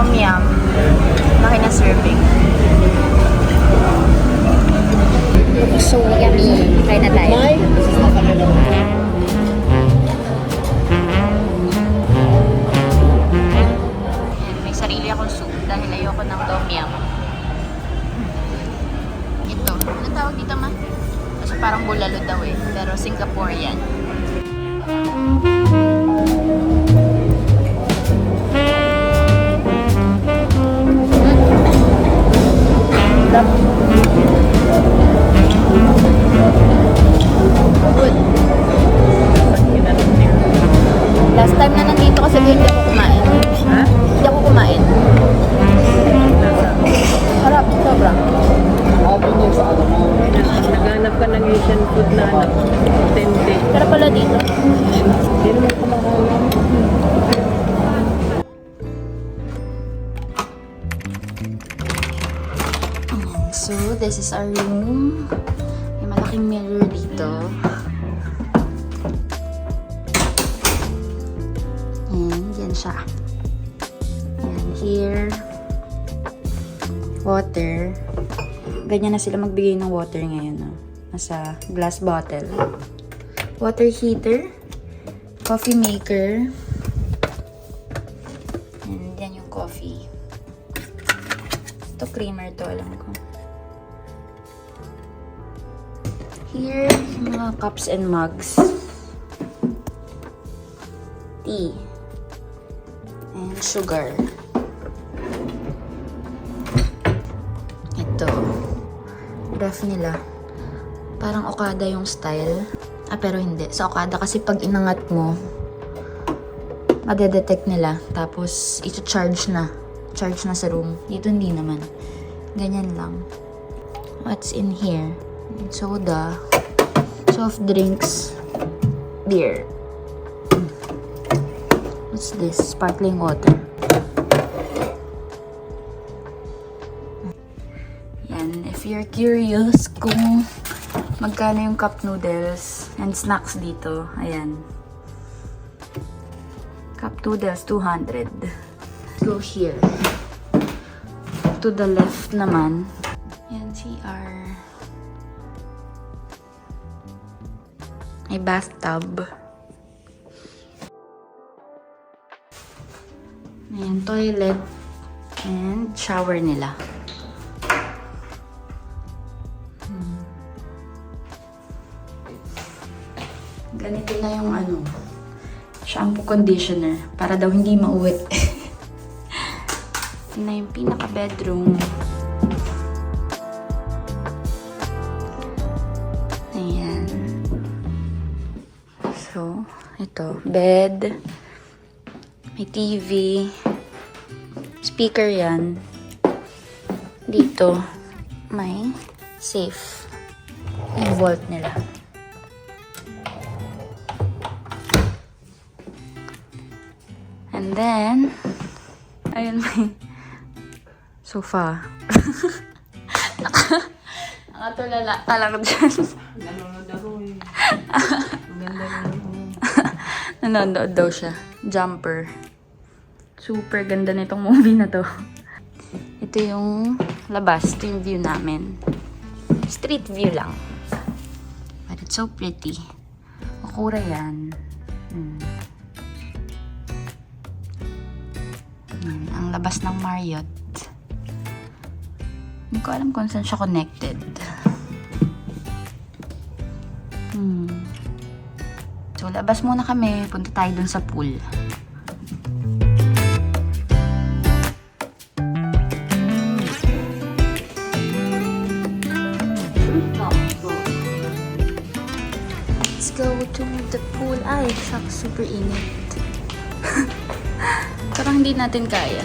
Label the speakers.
Speaker 1: tom yum. Laki na serving. So yummy. Try na tayo. May sarili akong soup dahil ayoko ng tom yum. Ito. Ano tawag dito, ma? Kasi parang bulalo daw eh. Pero Singaporean. Good. Last time na nandito kasi hindi ako kumain. Ha? Hindi ako kumain. Harap, sobra.
Speaker 2: Naghanap ka ng Asian food na authentic.
Speaker 1: Sarap pala dito.
Speaker 2: Hindi naman kumakain.
Speaker 1: So, this is our room. May malaking mirror dito. And yan siya. And here, water. Ganyan na sila magbigay ng water ngayon. No? Nasa glass bottle. Water heater. Coffee maker. And yan yung coffee. Ito creamer to, alam ko. Here, mga cups and mugs. Tea. And sugar. Ito. Ref nila. Parang Okada yung style. Ah, pero hindi. Sa Okada kasi pag inangat mo, madedetect nila. Tapos, ito-charge na. Charge na sa room. Dito hindi naman. Ganyan lang. What's in here? Soda, soft drinks, beer. What's this? Sparkling water. Yan, if you're curious kung magkano yung cup noodles and snacks dito, ayan. Cup noodles, 200. Go here. To the left naman, yan, CR. May bathtub. Ayan, toilet. And shower nila. Ganito na yung ano, shampoo conditioner. Para daw hindi mauwit. Ito na yung pinaka-bedroom. Ayan. So, ito, bed, may TV, speaker yan. Dito, may safe. Yung vault nila. And then, ayun, may sofa. Nakatulala talaga dyan.
Speaker 2: Nanonood ako eh. Maganda rin.
Speaker 1: Nanonood daw siya. Jumper. Super ganda nitong movie na to. Ito yung labas. Ito yung view namin. Street view lang. But it's so pretty. Okura yan. Yan, ang labas ng Marriott. Hindi ko alam kung saan siya connected. So, labas muna kami. Punta tayo dun sa pool. Let's go to the pool. Ay, super init. Parang hindi natin kaya.